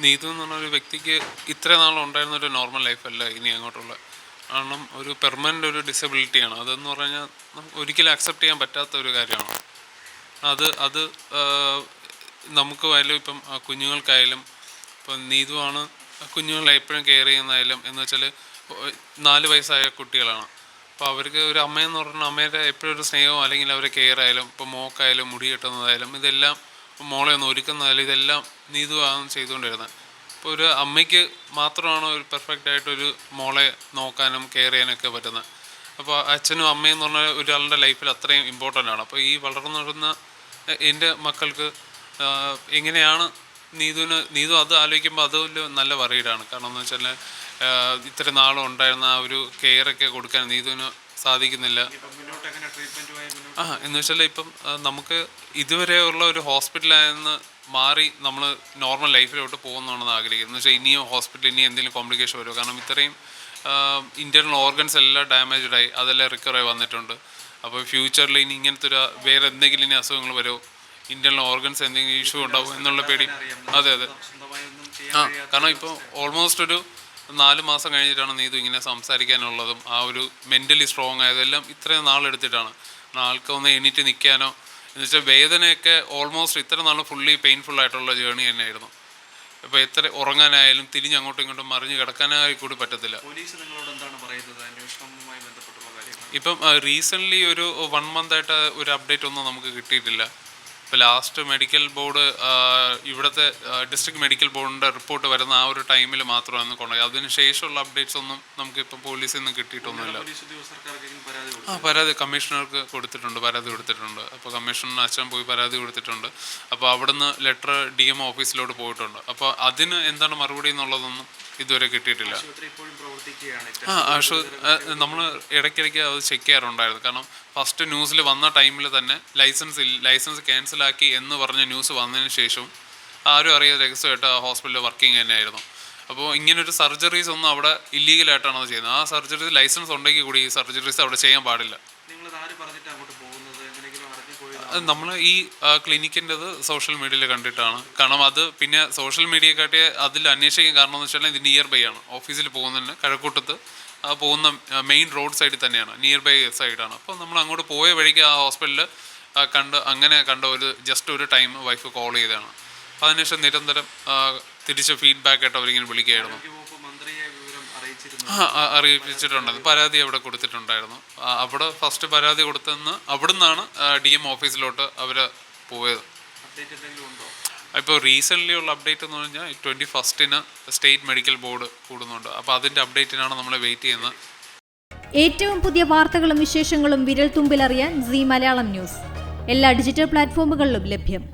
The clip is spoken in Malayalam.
നീതു എന്ന് പറഞ്ഞൊരു വ്യക്തിക്ക് ഇത്ര നാളുണ്ടായിരുന്ന ഒരു നോർമൽ ലൈഫല്ല ഇനി അങ്ങോട്ടുള്ള. കാരണം ഒരു പെർമനൻ്റ് ഒരു ഡിസബിലിറ്റിയാണ് അതെന്ന് പറഞ്ഞാൽ ഒരിക്കലും അക്സെപ്റ്റ് ചെയ്യാൻ പറ്റാത്ത ഒരു കാര്യമാണ്. അത് അത് നമുക്ക് ആയാലും ഇപ്പം കുഞ്ഞുങ്ങൾക്കായാലും ഇപ്പം നീതുവാണ് കുഞ്ഞുങ്ങളെ എപ്പോഴും കെയർ ചെയ്യുന്നതായാലും എന്ന് വെച്ചാൽ 4 വയസ്സായ കുട്ടികളാണ്. അപ്പോൾ അവർക്ക് ഒരു അമ്മയെന്ന് പറഞ്ഞാൽ അമ്മയുടെ എപ്പോഴും ഒരു സ്നേഹമോ അല്ലെങ്കിൽ അവരെ കെയർ ആയാലും ഇപ്പോൾ മോക്കായാലും മുടി കെട്ടുന്നതായാലും ഇതെല്ലാം മോളെ ഒന്ന് ഒരുക്കുന്നതായാലും ഇതെല്ലാം നീതുവാണ് ചെയ്തുകൊണ്ടിരുന്നത്. ഇപ്പോൾ ഒരു അമ്മയ്ക്ക് മാത്രമാണ് ഒരു പെർഫെക്റ്റ് ആയിട്ടൊരു മോളെ നോക്കാനും കെയർ ചെയ്യാനൊക്കെ പറ്റുന്നത്. അപ്പോൾ അച്ഛനും അമ്മയെന്ന് പറഞ്ഞാൽ ഒരാളുടെ ലൈഫിൽ അത്രയും ഇമ്പോർട്ടൻ്റ് ആണ്. അപ്പോൾ ഈ വളർന്നു വരുന്ന എൻ്റെ മക്കൾക്ക് എങ്ങനെയാണ് നീതു അത് ആലോചിക്കുമ്പോൾ അതൊരു നല്ല വറീഡാണ്. കാരണം എന്ന് വെച്ചാൽ ഇത്ര നാളും ഉണ്ടായിരുന്ന ആ ഒരു കെയറൊക്കെ കൊടുക്കാൻ നീതുവിന് സാധിക്കുന്നില്ല. എന്ന് വെച്ചാൽ ഇപ്പം നമുക്ക് ഇതുവരെ ഉള്ള ഒരു ഹോസ്പിറ്റലായെന്ന് മാറി നമ്മൾ നോർമൽ ലൈഫിലോട്ട് പോകുന്നതാണെന്ന് ആഗ്രഹിക്കുന്നത്. എന്ന് വെച്ചാൽ ഇനിയും ഹോസ്പിറ്റലിൽ ഇനി എന്തെങ്കിലും കോംപ്ലിക്കേഷൻ വരുമോ? കാരണം ഇത്രയും ഇൻറ്റേർണൽ ഓർഗൻസ് എല്ലാം ഡാമേജ്ഡായി അതെല്ലാം റിക്കവറായി വന്നിട്ടുണ്ട്. അപ്പോൾ ഫ്യൂച്ചറിൽ ഇനി ഇങ്ങനത്തെ ഒരു വേറെ എന്തെങ്കിലും ഇനി അസുഖങ്ങൾ വരുമോ, ഇൻറ്റേർണൽ ഓർഗൻസ് എന്തെങ്കിലും ഇഷ്യൂ ഉണ്ടാവും എന്നുള്ള പേടി. അതെ കാരണം ഇപ്പോൾ ഓൾമോസ്റ്റ് ഒരു 4 മാസം കഴിഞ്ഞിട്ടാണ് നീതു ഇങ്ങനെ സംസാരിക്കാനുള്ളതും ആ ഒരു മെൻ്റലി സ്ട്രോങ് ആയതെല്ലാം ഇത്രയും നാളെടുത്തിട്ടാണ്. ആൾക്കൊന്ന് എണീറ്റ് നിൽക്കാനോ എന്ന് വെച്ചാൽ വേദനയൊക്കെ ഓൾമോസ്റ്റ് ഇത്ര നാളും ഫുള്ളി പെയിൻഫുൾ ആയിട്ടുള്ള ജേർണി തന്നെയായിരുന്നു. ഇപ്പോൾ എത്ര ഉറങ്ങാനായാലും തിരിഞ്ഞ് അങ്ങോട്ടും ഇങ്ങോട്ടും മറിഞ്ഞ് കിടക്കാനായി കൂടി പറ്റത്തില്ല. ഇപ്പം റീസെൻ്റ്ലി ഒരു 1 മന്തായിട്ട് ഒരു അപ്ഡേറ്റ് ഒന്നും നമുക്ക് കിട്ടിയിട്ടില്ല. ഇപ്പോൾ ലാസ്റ്റ് മെഡിക്കൽ ബോർഡ് ഇവിടുത്തെ ഡിസ്ട്രിക്ട് മെഡിക്കൽ ബോർഡിൻ്റെ റിപ്പോർട്ട് വരുന്ന ആ ഒരു ടൈമിൽ മാത്രമാണ് കൊണ്ടുപോയി. അതിന് ശേഷമുള്ള അപ്ഡേറ്റ്സ് ഒന്നും നമുക്കിപ്പോൾ പോലീസിൽ നിന്ന് കിട്ടിയിട്ടൊന്നുമില്ല. പരാതി കമ്മീഷണർക്ക് പരാതി കൊടുത്തിട്ടുണ്ട്. അപ്പോൾ കമ്മീഷണർ അച്ഛൻ പോയി പരാതി കൊടുത്തിട്ടുണ്ട്. അപ്പോൾ അവിടുന്ന് ലെറ്റർ DMO ഓഫീസിലോട്ട് പോയിട്ടുണ്ട്. അപ്പോൾ അതിന് എന്താണ് മറുപടി എന്നുള്ളതൊന്നും ഇതുവരെ കിട്ടിയിട്ടില്ല. നമ്മൾ ഇടയ്ക്കിടയ്ക്ക് അത് ചെക്ക് ചെയ്യാറുണ്ടായിരുന്നു. കാരണം ഫസ്റ്റ് ന്യൂസിൽ വന്ന ടൈമിൽ തന്നെ ലൈസൻസ് ക്യാൻസലാക്കി എന്ന് പറഞ്ഞ ന്യൂസ് വന്നതിന് ശേഷം ആരും അറിയാതെ രഹസ്യമായിട്ട് ആ ഹോസ്പിറ്റലിൽ വർക്കിംഗ് തന്നെയായിരുന്നു. അപ്പോൾ ഇങ്ങനൊരു സർജറീസ് ഒന്നും അവിടെ ഇല്ലീഗലായിട്ടാണ് അത് ചെയ്യുന്നത്. ആ സർജറീസ് ലൈസൻസ് ഉണ്ടെങ്കിൽ കൂടി ഈ സർജറീസ് അവിടെ ചെയ്യാൻ പാടില്ല. നമ്മൾ ഈ ക്ലിനിക്കിൻ്റെത് സോഷ്യൽ മീഡിയയിൽ കണ്ടിട്ടാണ്. കാരണം അത് പിന്നെ സോഷ്യൽ മീഡിയയെക്കാട്ടി അതിൽ അന്വേഷിക്കാൻ കാരണം എന്ന് വെച്ചാൽ ഇത് നിയർ ബൈ ആണ്. ഓഫീസിൽ പോകുന്നതിന് കഴക്കൂട്ടത്ത് പോകുന്ന മെയിൻ റോഡ് സൈഡിൽ തന്നെയാണ്, നിയർ ബൈ സൈഡാണ്. അപ്പോൾ നമ്മൾ അങ്ങോട്ട് പോയ വഴിക്ക് ആ ഹോസ്പിറ്റലിൽ കണ്ട ജസ്റ്റ് ഒരു ടൈം വൈഫ് കോൾ ചെയ്തതാണ്. അതിനുശേഷം നിരന്തരം തിരിച്ച് ഫീഡ്ബാക്ക് ആയിട്ട് അവരിങ്ങനെ വിളിക്കുകയായിരുന്നു. അറിയിച്ചിട്ടുണ്ടായിരുന്നു. പരാതി അവിടെ കൊടുത്തിട്ടുണ്ടായിരുന്നു. അവിടെ ഫസ്റ്റ് പരാതി കൊടുത്തെന്ന് അവിടുന്നാണ് DMO ഓഫീസിലോട്ട് അവർ പോയത്. ഇപ്പോൾ റീസെൻ്റ്ലി ഉള്ള അപ്ഡേറ്റ് എന്ന് പറഞ്ഞാൽ 21 സ്റ്റേറ്റ് മെഡിക്കൽ ബോർഡ് കൂടുന്നുണ്ട്. അപ്പോൾ അതിൻ്റെ അപ്ഡേറ്റിനാണ് നമ്മൾ വെയിറ്റ് ചെയ്യുന്നത്. ഏറ്റവും പുതിയ വാർത്തകളും വിശേഷങ്ങളും വിരൽ തുമ്പിലറിയാൻ Zee മലയാളം ന്യൂസ് എല്ലാ ഡിജിറ്റൽ പ്ലാറ്റ്ഫോമുകളിലും ലഭ്യം.